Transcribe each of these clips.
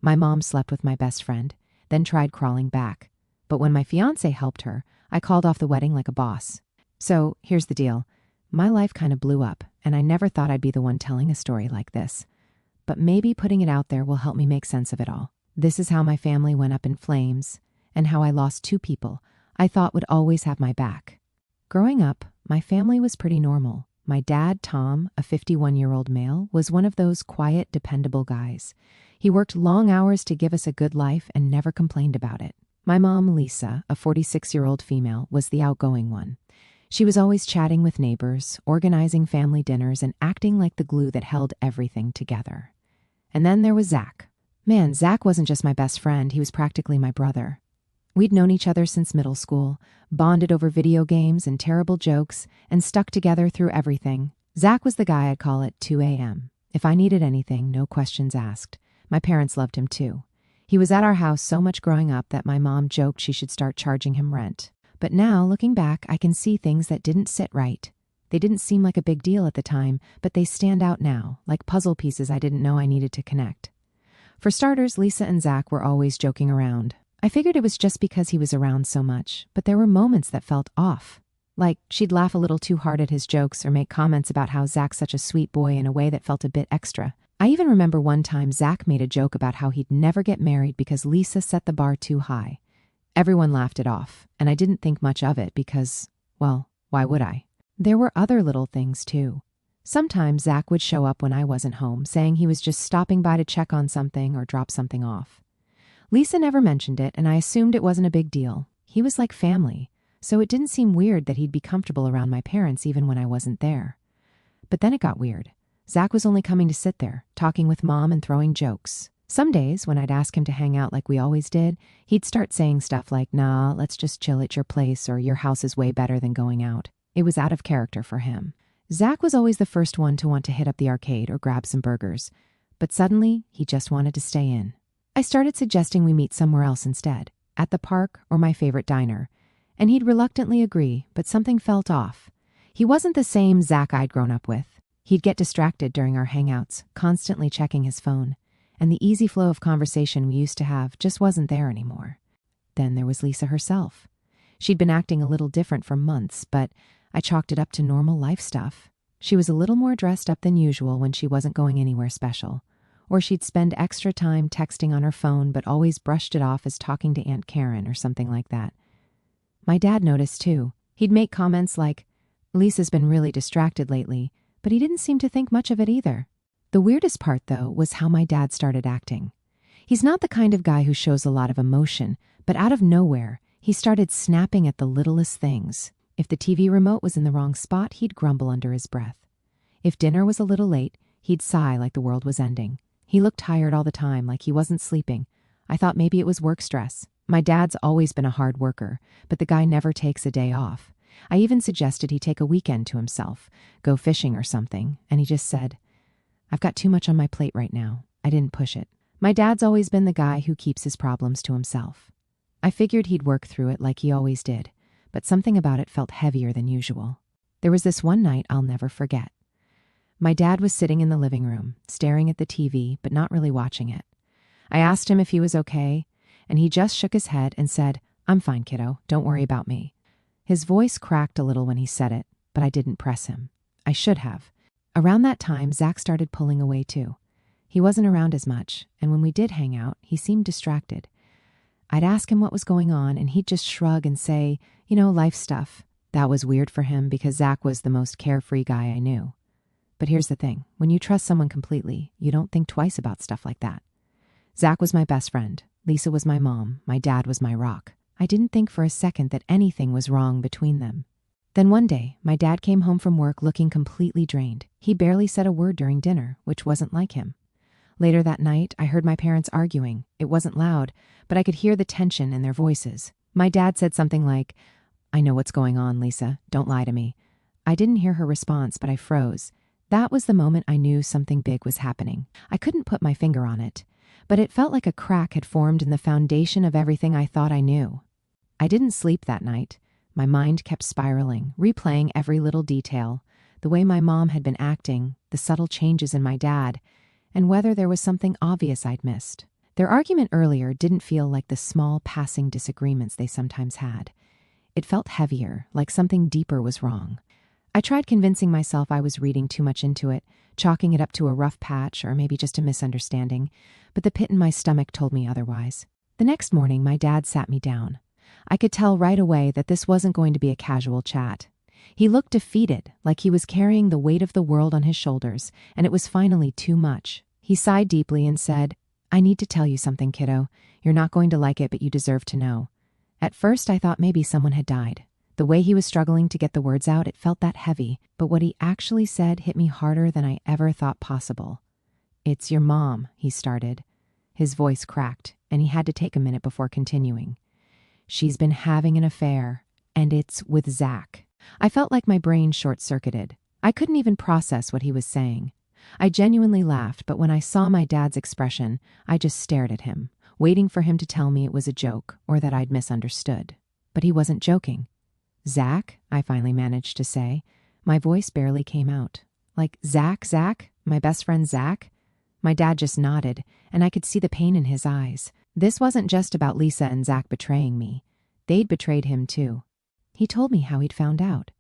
My mom slept with my best friend, then tried crawling back. But when my fiancé helped her, I called off the wedding like a boss. So here's the deal. My life kind of blew up, and I never thought I'd be the one telling a story like this. But maybe putting it out there will help me make sense of it all. This is how my family went up in flames, and how I lost two people I thought would always have my back. Growing up, my family was pretty normal. My dad, Tom, a 51-year-old male, was one of those quiet, dependable guys. He worked long hours to give us a good life and never complained about it. My mom, Lisa, a 46-year-old female, was the outgoing one. She was always chatting with neighbors, organizing family dinners, and acting like the glue that held everything together. And then there was Zach. Man, Zach wasn't just my best friend, he was practically my brother. We'd known each other since middle school, bonded over video games and terrible jokes, and stuck together through everything. Zach was the guy I'd call at 2 a.m. If I needed anything, no questions asked. My parents loved him too. He was at our house so much growing up that my mom joked she should start charging him rent. But now, looking back, I can see things that didn't sit right. They didn't seem like a big deal at the time, but they stand out now, like puzzle pieces I didn't know I needed to connect. For starters, Lisa and Zach were always joking around. I figured it was just because he was around so much, but there were moments that felt off. Like, she'd laugh a little too hard at his jokes or make comments about how Zach's such a sweet boy in a way that felt a bit extra. I even remember one time Zach made a joke about how he'd never get married because Lisa set the bar too high. Everyone laughed it off, and I didn't think much of it because, well, why would I? There were other little things too. Sometimes Zach would show up when I wasn't home, saying he was just stopping by to check on something or drop something off. Lisa never mentioned it, and I assumed it wasn't a big deal. He was like family, so it didn't seem weird that he'd be comfortable around my parents even when I wasn't there. But then it got weird. Zach was only coming to sit there, talking with Mom and throwing jokes. Some days, when I'd ask him to hang out like we always did, he'd start saying stuff like, "Nah, let's just chill at your place," or "Your house is way better than going out." It was out of character for him. Zach was always the first one to want to hit up the arcade or grab some burgers, but suddenly, he just wanted to stay in. I started suggesting we meet somewhere else instead, at the park or my favorite diner, and he'd reluctantly agree, but something felt off. He wasn't the same Zach I'd grown up with. He'd get distracted during our hangouts, constantly checking his phone, and the easy flow of conversation we used to have just wasn't there anymore. Then there was Lisa herself. She'd been acting a little different for months, but I chalked it up to normal life stuff. She was a little more dressed up than usual when she wasn't going anywhere special. Or she'd spend extra time texting on her phone but always brushed it off as talking to Aunt Karen or something like that. My dad noticed too. He'd make comments like, "Lisa's been really distracted lately," but he didn't seem to think much of it either. The weirdest part, though, was how my dad started acting. He's not the kind of guy who shows a lot of emotion, but out of nowhere, he started snapping at the littlest things. If the TV remote was in the wrong spot, he'd grumble under his breath. If dinner was a little late, he'd sigh like the world was ending. He looked tired all the time, like he wasn't sleeping. I thought maybe it was work stress. My dad's always been a hard worker, but the guy never takes a day off. I even suggested he take a weekend to himself, go fishing or something, and he just said, "I've got too much on my plate right now." I didn't push it. My dad's always been the guy who keeps his problems to himself. I figured he'd work through it like he always did, but something about it felt heavier than usual. There was this one night I'll never forget. My dad was sitting in the living room, staring at the TV, but not really watching it. I asked him if he was okay, and he just shook his head and said, "I'm fine, kiddo. Don't worry about me." His voice cracked a little when he said it, but I didn't press him. I should have. Around that time, Zach started pulling away too. He wasn't around as much, and when we did hang out, he seemed distracted. I'd ask him what was going on, and he'd just shrug and say, life stuff. That was weird for him because Zach was the most carefree guy I knew. But here's the thing. When you trust someone completely, you don't think twice about stuff like that. Zach was my best friend. Lisa was my mom. My dad was my rock. I didn't think for a second that anything was wrong between them. Then one day, my dad came home from work looking completely drained. He barely said a word during dinner, which wasn't like him. Later that night, I heard my parents arguing. It wasn't loud, but I could hear the tension in their voices. My dad said something like, "I know what's going on, Lisa. Don't lie to me." I didn't hear her response, but I froze. That was the moment I knew something big was happening. I couldn't put my finger on it, but it felt like a crack had formed in the foundation of everything I thought I knew. I didn't sleep that night. My mind kept spiraling, replaying every little detail, the way my mom had been acting, the subtle changes in my dad, and whether there was something obvious I'd missed. Their argument earlier didn't feel like the small passing disagreements they sometimes had. It felt heavier, like something deeper was wrong. I tried convincing myself I was reading too much into it, chalking it up to a rough patch or maybe just a misunderstanding, but the pit in my stomach told me otherwise. The next morning, my dad sat me down. I could tell right away that this wasn't going to be a casual chat. He looked defeated, like he was carrying the weight of the world on his shoulders, and it was finally too much. He sighed deeply and said, "I need to tell you something, kiddo. You're not going to like it, but you deserve to know." At first, I thought maybe someone had died. The way he was struggling to get the words out, it felt that heavy, but what he actually said hit me harder than I ever thought possible. "It's your mom," he started. His voice cracked, and he had to take a minute before continuing. "She's been having an affair, and it's with Zach." I felt like my brain short-circuited. I couldn't even process what he was saying. I genuinely laughed, but when I saw my dad's expression, I just stared at him, waiting for him to tell me it was a joke or that I'd misunderstood. But he wasn't joking. "Zach," I finally managed to say. My voice barely came out. Like, Zach, my best friend Zach? My dad just nodded, and I could see the pain in his eyes. This wasn't just about Lisa and Zach betraying me. They'd betrayed him too. He told me how he'd found out.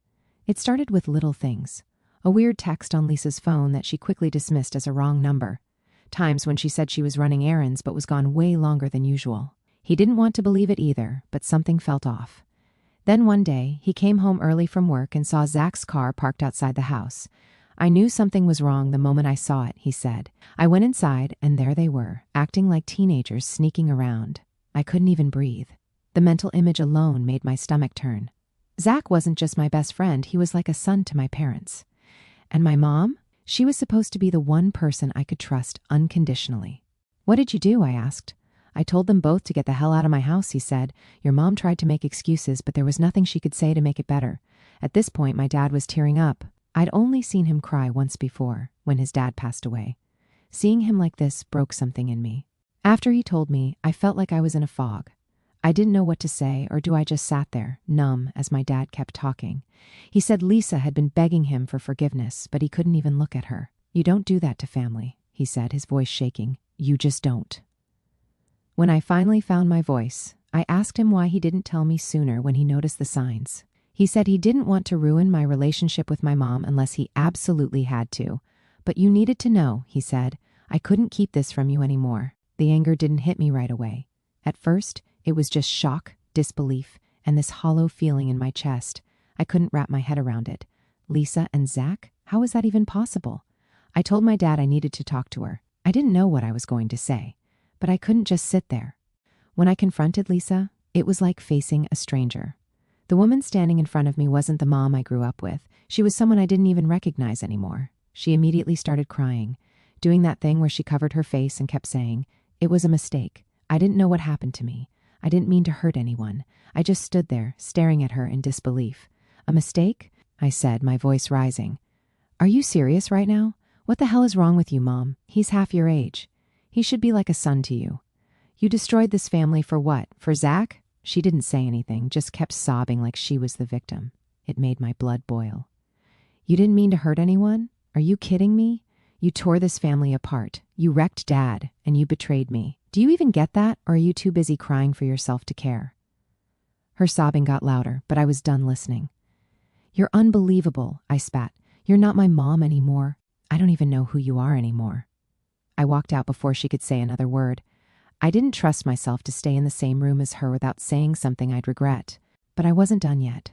It started with little things. A weird text on Lisa's phone that she quickly dismissed as a wrong number. Times when she said she was running errands but was gone way longer than usual. He didn't want to believe it either, but something felt off. Then one day, he came home early from work and saw Zach's car parked outside the house. "I knew something was wrong the moment I saw it," he said. "I went inside, and there they were, acting like teenagers sneaking around. I couldn't even breathe. The mental image alone made my stomach turn. Zach wasn't just my best friend, he was like a son to my parents. And my mom? She was supposed to be the one person I could trust unconditionally." "What did you do?" I asked. "I told them both to get the hell out of my house," he said. "Your mom tried to make excuses, but there was nothing she could say to make it better." At this point, my dad was tearing up. I'd only seen him cry once before, when his dad passed away. Seeing him like this broke something in me. After he told me, I felt like I was in a fog. I didn't know what to say, or I just sat there, numb, as my dad kept talking. He said Lisa had been begging him for forgiveness, but he couldn't even look at her. "You don't do that to family," he said, his voice shaking. "You just don't." When I finally found my voice, I asked him why he didn't tell me sooner when he noticed the signs. He said he didn't want to ruin my relationship with my mom unless he absolutely had to. "But you needed to know," he said. "I couldn't keep this from you anymore." The anger didn't hit me right away. At first, it was just shock, disbelief, and this hollow feeling in my chest. I couldn't wrap my head around it. Lisa and Zach? How was that even possible? I told my dad I needed to talk to her. I didn't know what I was going to say, but I couldn't just sit there. When I confronted Lisa, it was like facing a stranger. The woman standing in front of me wasn't the mom I grew up with. She was someone I didn't even recognize anymore. She immediately started crying, doing that thing where she covered her face and kept saying, "It was a mistake. I didn't know what happened to me. I didn't mean to hurt anyone. I just stood there, staring at her in disbelief." "A mistake?" I said, my voice rising. "Are you serious right now? What the hell is wrong with you, Mom? He's half your age. He should be like a son to you. You destroyed this family for what? For Zach?" She didn't say anything, just kept sobbing like she was the victim. It made my blood boil. "You didn't mean to hurt anyone? Are you kidding me? You tore this family apart. You wrecked Dad, and you betrayed me. Do you even get that, or are you too busy crying for yourself to care?" Her sobbing got louder, but I was done listening. "You're unbelievable," I spat. "You're not my mom anymore. I don't even know who you are anymore." I walked out before she could say another word. I didn't trust myself to stay in the same room as her without saying something I'd regret, but I wasn't done yet.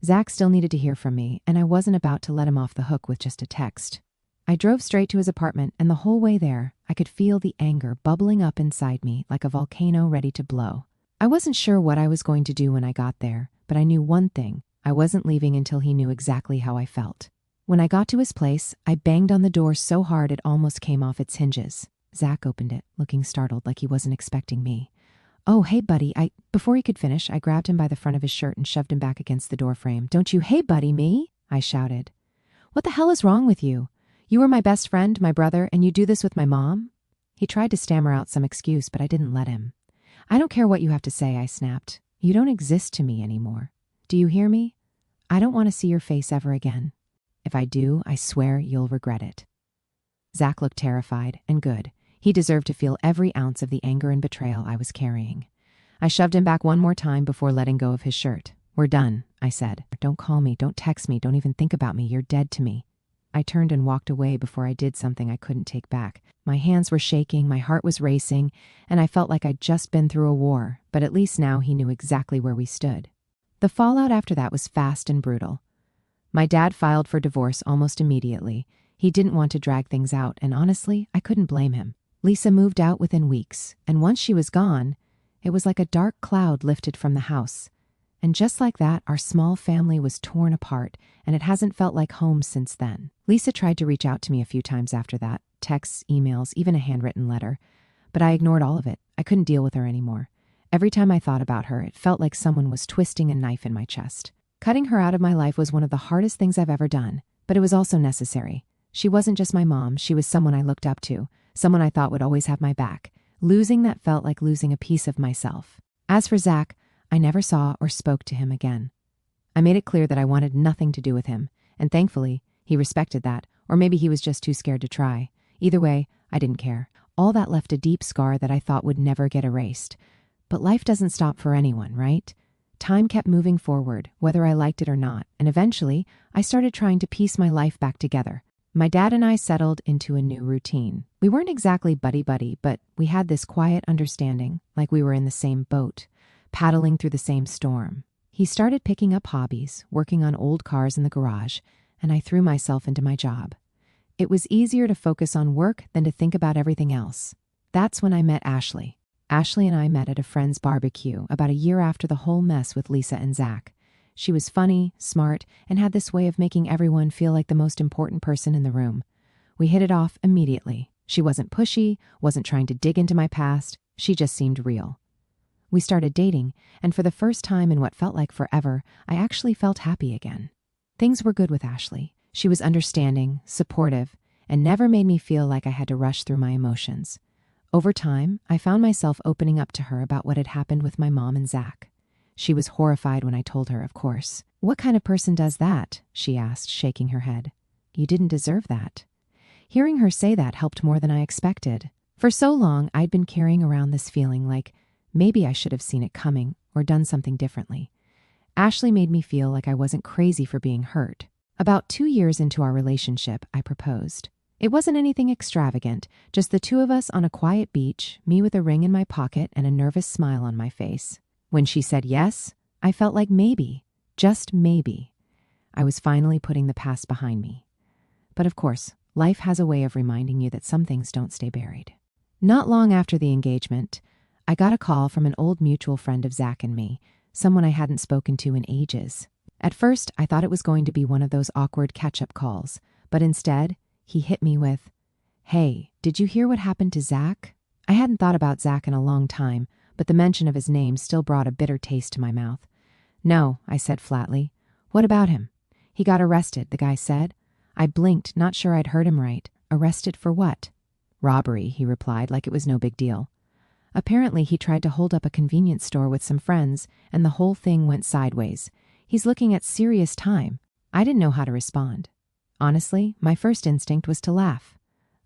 Zach still needed to hear from me, and I wasn't about to let him off the hook with just a text. I drove straight to his apartment, and the whole way there, I could feel the anger bubbling up inside me like a volcano ready to blow. I wasn't sure what I was going to do when I got there, but I knew one thing: I wasn't leaving until he knew exactly how I felt. When I got to his place, I banged on the door so hard it almost came off its hinges. Zach opened it, looking startled like he wasn't expecting me. "Oh, hey, buddy, Before he could finish, I grabbed him by the front of his shirt and shoved him back against the doorframe. "Don't you, hey, buddy, me?" I shouted. "What the hell is wrong with you? You were my best friend, my brother, and you do this with my mom?" He tried to stammer out some excuse, but I didn't let him. "I don't care what you have to say," I snapped. "You don't exist to me anymore. Do you hear me? I don't want to see your face ever again. If I do, I swear you'll regret it." Zach looked terrified, and good. He deserved to feel every ounce of the anger and betrayal I was carrying. I shoved him back one more time before letting go of his shirt. "We're done," I said. "Don't call me, don't text me, don't even think about me. You're dead to me." I turned and walked away before I did something I couldn't take back. My hands were shaking, my heart was racing, and I felt like I'd just been through a war, but at least now he knew exactly where we stood. The fallout after that was fast and brutal. My dad filed for divorce almost immediately. He didn't want to drag things out, and honestly, I couldn't blame him. Lisa moved out within weeks, and once she was gone, it was like a dark cloud lifted from the house. And just like that, our small family was torn apart, and it hasn't felt like home since then. Lisa tried to reach out to me a few times after that, texts, emails, even a handwritten letter. But I ignored all of it. I couldn't deal with her anymore. Every time I thought about her, it felt like someone was twisting a knife in my chest. Cutting her out of my life was one of the hardest things I've ever done, but it was also necessary. She wasn't just my mom, she was someone I looked up to, someone I thought would always have my back. Losing that felt like losing a piece of myself. As for Zach, I never saw or spoke to him again. I made it clear that I wanted nothing to do with him, and thankfully, he respected that, or maybe he was just too scared to try. Either way, I didn't care. All that left a deep scar that I thought would never get erased. But life doesn't stop for anyone, right? Time kept moving forward, whether I liked it or not, and eventually, I started trying to piece my life back together. My dad and I settled into a new routine. We weren't exactly buddy-buddy, but we had this quiet understanding, like we were in the same boat, paddling through the same storm. He started picking up hobbies, working on old cars in the garage, and I threw myself into my job. It was easier to focus on work than to think about everything else. That's when I met Ashley. Ashley and I met at a friend's barbecue about a year after the whole mess with Lisa and Zach. She was funny, smart, and had this way of making everyone feel like the most important person in the room. We hit it off immediately. She wasn't pushy, wasn't trying to dig into my past. She just seemed real. We started dating, and for the first time in what felt like forever, I actually felt happy again. Things were good with Ashley. She was understanding, supportive, and never made me feel like I had to rush through my emotions. Over time, I found myself opening up to her about what had happened with my mom and Zach. She was horrified when I told her, of course. "What kind of person does that?" she asked, shaking her head. "You didn't deserve that." Hearing her say that helped more than I expected. For so long, I'd been carrying around this feeling like maybe I should have seen it coming or done something differently. Ashley made me feel like I wasn't crazy for being hurt. About 2 years into our relationship, I proposed. It wasn't anything extravagant, just the two of us on a quiet beach, me with a ring in my pocket and a nervous smile on my face. When she said yes, I felt like maybe, just maybe, I was finally putting the past behind me. But of course, life has a way of reminding you that some things don't stay buried. Not long after the engagement, I got a call from an old mutual friend of Zach and me, someone I hadn't spoken to in ages. At first, I thought it was going to be one of those awkward catch-up calls, but instead, he hit me with, "Hey, did you hear what happened to Zach?" I hadn't thought about Zach in a long time, but the mention of his name still brought a bitter taste to my mouth. "No," I said flatly. "What about him?" "He got arrested," the guy said. I blinked, not sure I'd heard him right. "Arrested for what?" "Robbery," he replied, like it was no big deal. Apparently, he tried to hold up a convenience store with some friends, and the whole thing went sideways. He's looking at serious time. I didn't know how to respond. Honestly, my first instinct was to laugh.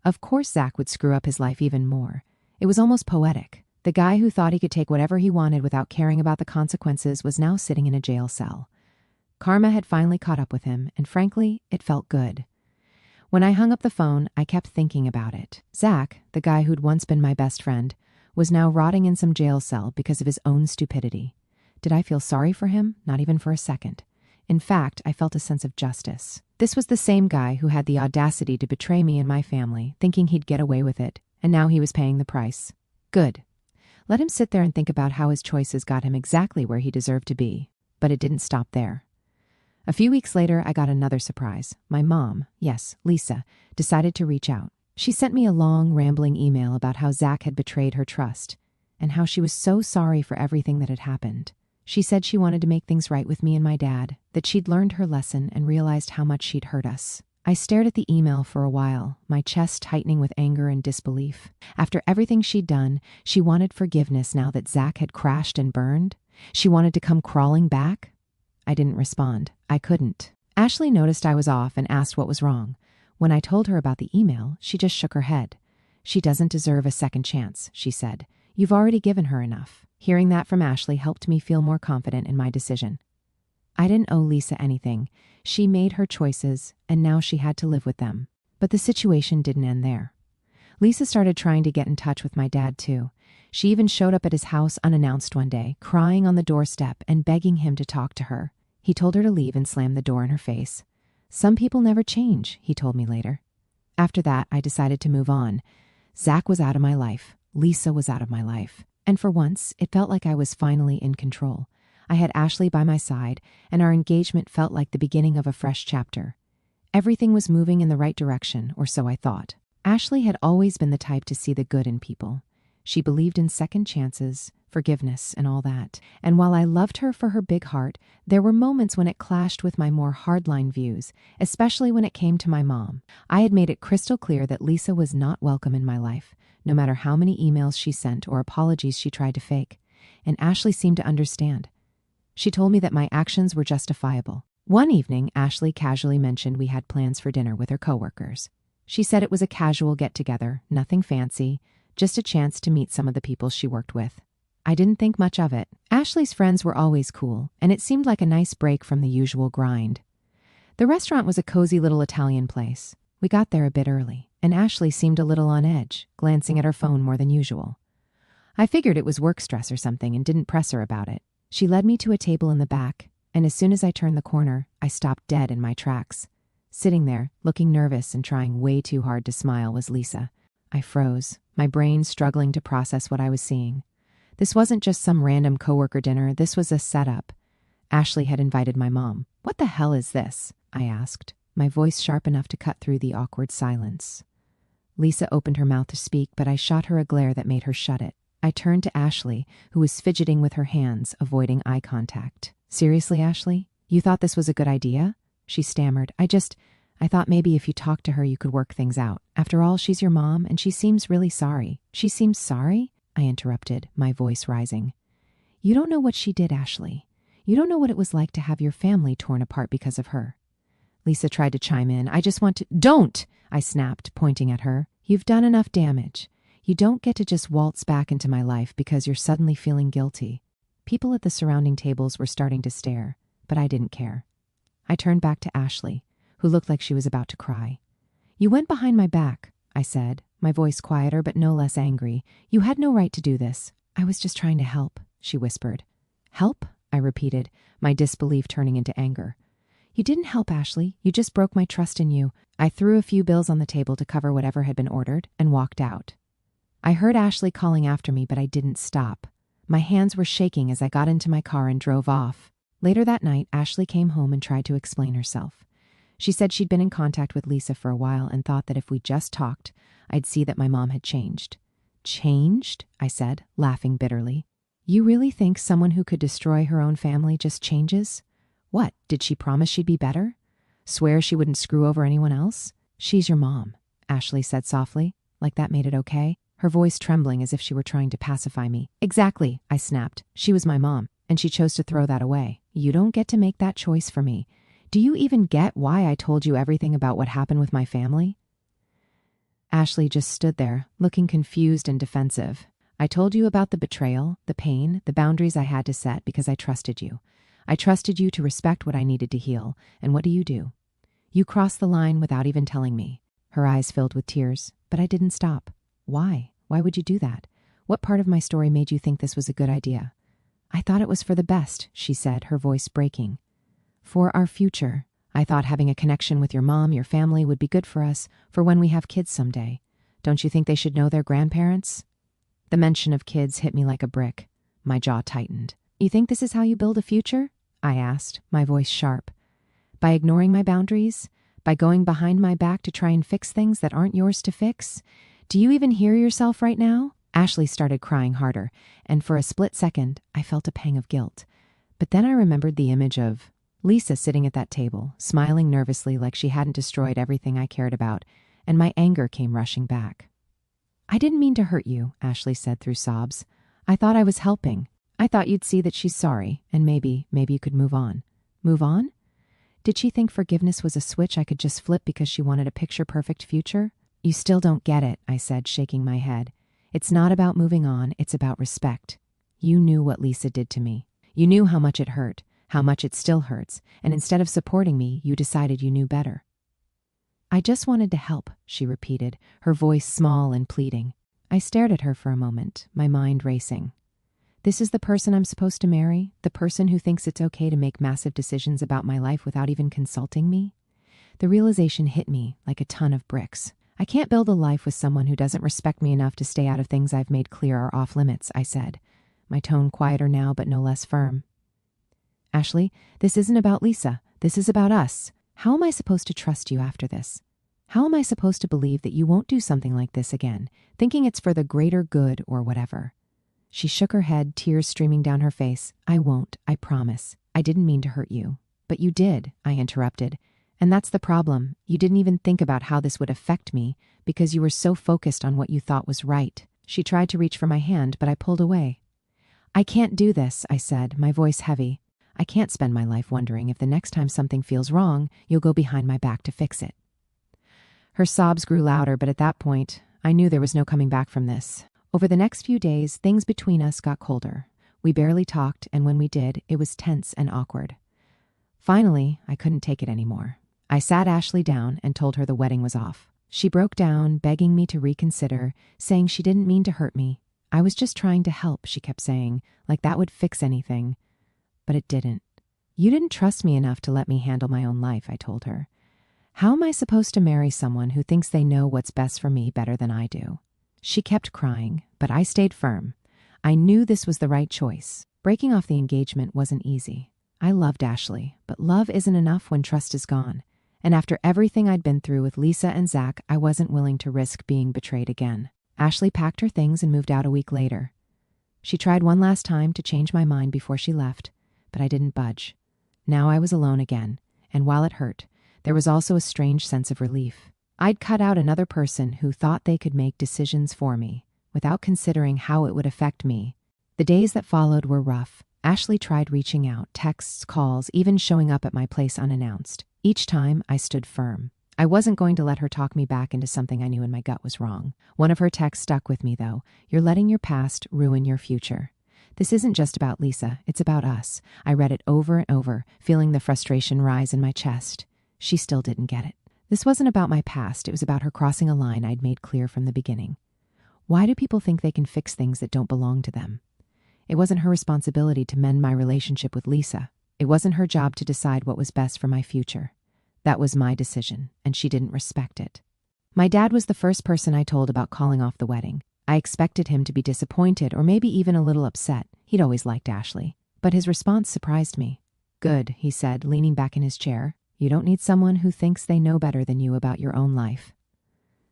Of course Zach would screw up his life even more. It was almost poetic. The guy who thought he could take whatever he wanted without caring about the consequences was now sitting in a jail cell. Karma had finally caught up with him, and frankly, it felt good. When I hung up the phone, I kept thinking about it. Zach, the guy who'd once been my best friend, was now rotting in some jail cell because of his own stupidity. Did I feel sorry for him? Not even for a second. In fact, I felt a sense of justice. This was the same guy who had the audacity to betray me and my family, thinking he'd get away with it, and now he was paying the price. Good. Let him sit there and think about how his choices got him exactly where he deserved to be. But it didn't stop there. A few weeks later, I got another surprise. My mom, yes, Lisa, decided to reach out. She sent me a long, rambling email about how Zach had betrayed her trust, and how she was so sorry for everything that had happened. She said she wanted to make things right with me and my dad, that she'd learned her lesson and realized how much she'd hurt us. I stared at the email for a while, my chest tightening with anger and disbelief. After everything she'd done, she wanted forgiveness now that Zach had crashed and burned. She wanted to come crawling back. I didn't respond. I couldn't. Ashley noticed I was off and asked what was wrong. When I told her about the email, she just shook her head. She doesn't deserve a second chance, she said. You've already given her enough. Hearing that from Ashley helped me feel more confident in my decision. I didn't owe Lisa anything. She made her choices, and now she had to live with them. But the situation didn't end there. Lisa started trying to get in touch with my dad, too. She even showed up at his house unannounced one day, crying on the doorstep and begging him to talk to her. He told her to leave and slammed the door in her face. Some people never change, he told me later. After that, I decided to move on. Zach was out of my life. Lisa was out of my life. And for once, it felt like I was finally in control. I had Ashley by my side, and our engagement felt like the beginning of a fresh chapter. Everything was moving in the right direction, or so I thought. Ashley had always been the type to see the good in people. She believed in second chances, forgiveness, and all that. And while I loved her for her big heart, there were moments when it clashed with my more hardline views, especially when it came to my mom. I had made it crystal clear that Lisa was not welcome in my life, no matter how many emails she sent or apologies she tried to fake. And Ashley seemed to understand. She told me that my actions were justifiable. One evening, Ashley casually mentioned we had plans for dinner with her coworkers. She said it was a casual get-together, nothing fancy, just a chance to meet some of the people she worked with. I didn't think much of it. Ashley's friends were always cool, and it seemed like a nice break from the usual grind. The restaurant was a cozy little Italian place. We got there a bit early, and Ashley seemed a little on edge, glancing at her phone more than usual. I figured it was work stress or something and didn't press her about it. She led me to a table in the back, and as soon as I turned the corner, I stopped dead in my tracks. Sitting there, looking nervous and trying way too hard to smile, was Lisa. I froze, my brain struggling to process what I was seeing. This wasn't just some random coworker dinner, this was a setup. Ashley had invited my mom. "What the hell is this?" I asked, my voice sharp enough to cut through the awkward silence. Lisa opened her mouth to speak, but I shot her a glare that made her shut it. I turned to Ashley, who was fidgeting with her hands, avoiding eye contact. "Seriously, Ashley? You thought this was a good idea?" She stammered. I thought maybe if you talked to her you could work things out. After all, she's your mom, and she seems really sorry." "She seems sorry?" I interrupted, my voice rising. "You don't know what she did, Ashley. You don't know what it was like to have your family torn apart because of her." Lisa tried to chime in. "I just want to—" "Don't!" I snapped, pointing at her. "You've done enough damage. You don't get to just waltz back into my life because you're suddenly feeling guilty." People at the surrounding tables were starting to stare, but I didn't care. I turned back to Ashley, who looked like she was about to cry. "You went behind my back," I said, my voice quieter but no less angry. "You had no right to do this." "I was just trying to help," she whispered. "Help?" I repeated, my disbelief turning into anger. "You didn't help, Ashley. You just broke my trust in you." I threw a few bills on the table to cover whatever had been ordered and walked out. I heard Ashley calling after me, but I didn't stop. My hands were shaking as I got into my car and drove off. Later that night, Ashley came home and tried to explain herself. She said she'd been in contact with Lisa for a while and thought that if we just talked, I'd see that my mom had changed. "Changed?" I said, laughing bitterly. "You really think someone who could destroy her own family just changes? What, did she promise she'd be better? Swear she wouldn't screw over anyone else?" "She's your mom," Ashley said softly, like that made it okay, her voice trembling as if she were trying to pacify me. "Exactly," I snapped. "She was my mom, and she chose to throw that away. You don't get to make that choice for me. Do you even get why I told you everything about what happened with my family?" Ashley just stood there, looking confused and defensive. "I told you about the betrayal, the pain, the boundaries I had to set because I trusted you. I trusted you to respect what I needed to heal, and what do? You crossed the line without even telling me." Her eyes filled with tears, but I didn't stop. "Why? Why would you do that? What part of my story made you think this was a good idea?" "I thought it was for the best," she said, her voice breaking. "For our future. I thought having a connection with your mom, your family, would be good for us, for when we have kids someday. Don't you think they should know their grandparents?" The mention of kids hit me like a brick. My jaw tightened. "You think this is how you build a future?" I asked, my voice sharp. "By ignoring my boundaries? By going behind my back to try and fix things that aren't yours to fix? Do you even hear yourself right now?" Ashley started crying harder, and for a split second, I felt a pang of guilt. But then I remembered the image of Lisa sitting at that table, smiling nervously like she hadn't destroyed everything I cared about, and my anger came rushing back. "I didn't mean to hurt you," Ashley said through sobs. "I thought I was helping. I thought you'd see that she's sorry, and maybe you could move on." "Move on?" Did she think forgiveness was a switch I could just flip because she wanted a picture-perfect future? You still don't get it, I said, shaking my head. It's not about moving on, it's about respect. You knew what Lisa did to me. You knew how much it hurt, how much it still hurts, and instead of supporting me, you decided you knew better. I just wanted to help, she repeated, her voice small and pleading. I stared at her for a moment, my mind racing. This is the person I'm supposed to marry? The person who thinks it's okay to make massive decisions about my life without even consulting me? The realization hit me like a ton of bricks. I can't build a life with someone who doesn't respect me enough to stay out of things I've made clear are off limits, I said, my tone quieter now but no less firm. Ashley, this isn't about Lisa. This is about us. How am I supposed to trust you after this? How am I supposed to believe that you won't do something like this again, thinking it's for the greater good or whatever? She shook her head, tears streaming down her face. I won't, I promise. I didn't mean to hurt you. But you did, I interrupted. And that's the problem. You didn't even think about how this would affect me because you were so focused on what you thought was right. She tried to reach for my hand, but I pulled away. I can't do this, I said, my voice heavy. I can't spend my life wondering if the next time something feels wrong, you'll go behind my back to fix it. Her sobs grew louder, but at that point, I knew there was no coming back from this. Over the next few days, things between us got colder. We barely talked, and when we did, it was tense and awkward. Finally, I couldn't take it anymore. I sat Ashley down and told her the wedding was off. She broke down, begging me to reconsider, saying she didn't mean to hurt me. I was just trying to help, she kept saying, like that would fix anything. But it didn't. You didn't trust me enough to let me handle my own life, I told her. How am I supposed to marry someone who thinks they know what's best for me better than I do? She kept crying, but I stayed firm. I knew this was the right choice. Breaking off the engagement wasn't easy. I loved Ashley, but love isn't enough when trust is gone. And after everything I'd been through with Lisa and Zach, I wasn't willing to risk being betrayed again. Ashley packed her things and moved out a week later. She tried one last time to change my mind before she left, but I didn't budge. Now I was alone again, and while it hurt, there was also a strange sense of relief. I'd cut out another person who thought they could make decisions for me, without considering how it would affect me. The days that followed were rough. Ashley tried reaching out, texts, calls, even showing up at my place unannounced. Each time, I stood firm. I wasn't going to let her talk me back into something I knew in my gut was wrong. One of her texts stuck with me, though. You're letting your past ruin your future. This isn't just about Lisa, it's about us. I read it over and over, feeling the frustration rise in my chest. She still didn't get it. This wasn't about my past, it was about her crossing a line I'd made clear from the beginning. Why do people think they can fix things that don't belong to them? It wasn't her responsibility to mend my relationship with Lisa. It wasn't her job to decide what was best for my future. That was my decision, and she didn't respect it. My dad was the first person I told about calling off the wedding. I expected him to be disappointed or maybe even a little upset. He'd always liked Ashley. But his response surprised me. Good, he said, leaning back in his chair. You don't need someone who thinks they know better than you about your own life.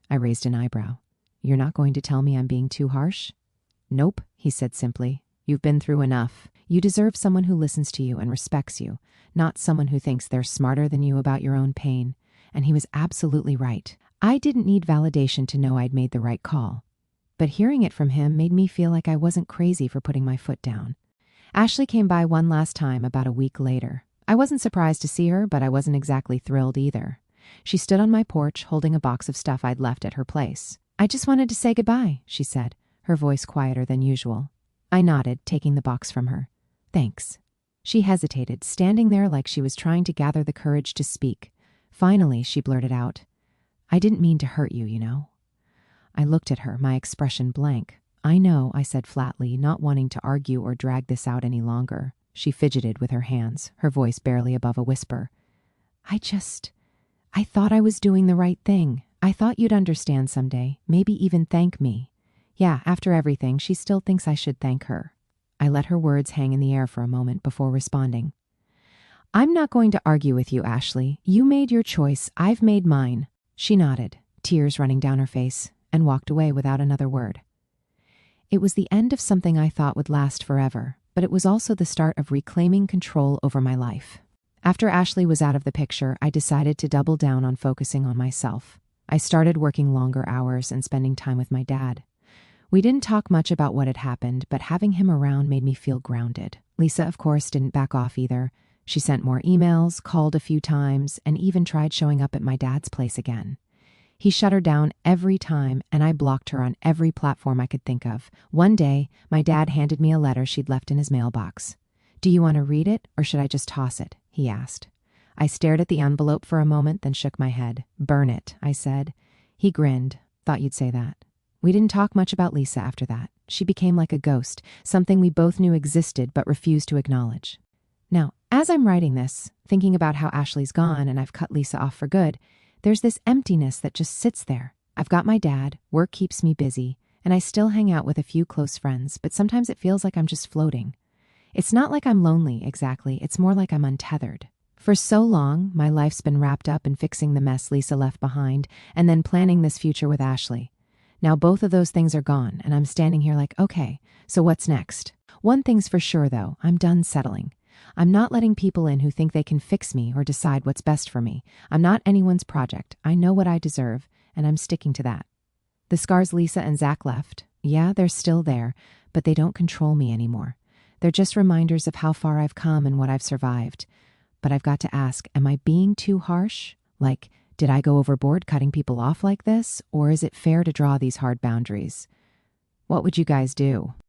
I raised an eyebrow. You're not going to tell me I'm being too harsh? Nope, he said simply. You've been through enough. You deserve someone who listens to you and respects you, not someone who thinks they're smarter than you about your own pain. And he was absolutely right. I didn't need validation to know I'd made the right call. But hearing it from him made me feel like I wasn't crazy for putting my foot down. Ashley came by one last time about a week later. I wasn't surprised to see her, but I wasn't exactly thrilled either. She stood on my porch holding a box of stuff I'd left at her place. I just wanted to say goodbye, she said, her voice quieter than usual. I nodded, taking the box from her. Thanks. She hesitated, standing there like she was trying to gather the courage to speak. Finally, she blurted out, I didn't mean to hurt you, you know. I looked at her, my expression blank. I know, I said flatly, not wanting to argue or drag this out any longer. She fidgeted with her hands, her voice barely above a whisper. I thought I was doing the right thing. I thought you'd understand someday, maybe even thank me. Yeah, after everything, she still thinks I should thank her. I let her words hang in the air for a moment before responding. I'm not going to argue with you, Ashley. You made your choice. I've made mine. She nodded, tears running down her face, and walked away without another word. It was the end of something I thought would last forever, but it was also the start of reclaiming control over my life. After Ashley was out of the picture, I decided to double down on focusing on myself. I started working longer hours and spending time with my dad. We didn't talk much about what had happened, but having him around made me feel grounded. Lisa, of course, didn't back off either. She sent more emails, called a few times, and even tried showing up at my dad's place again. He shut her down every time, and I blocked her on every platform I could think of. One day, my dad handed me a letter she'd left in his mailbox. "Do you want to read it, or should I just toss it?" he asked. I stared at the envelope for a moment, then shook my head. "Burn it," I said. He grinned. "Thought you'd say that." We didn't talk much about Lisa after that. She became like a ghost, something we both knew existed but refused to acknowledge. Now, as I'm writing this, thinking about how Ashley's gone and I've cut Lisa off for good, there's this emptiness that just sits there. I've got my dad, work keeps me busy, and I still hang out with a few close friends, but sometimes it feels like I'm just floating. It's not like I'm lonely, exactly. It's more like I'm untethered. For so long, my life's been wrapped up in fixing the mess Lisa left behind and then planning this future with Ashley. Now both of those things are gone, and I'm standing here like, okay, so what's next? One thing's for sure, though. I'm done settling. I'm not letting people in who think they can fix me or decide what's best for me. I'm not anyone's project. I know what I deserve, and I'm sticking to that. The scars Lisa and Zach left, yeah, they're still there, but they don't control me anymore. They're just reminders of how far I've come and what I've survived. But I've got to ask, am I being too harsh? Like, did I go overboard cutting people off like this? Or is it fair to draw these hard boundaries? What would you guys do?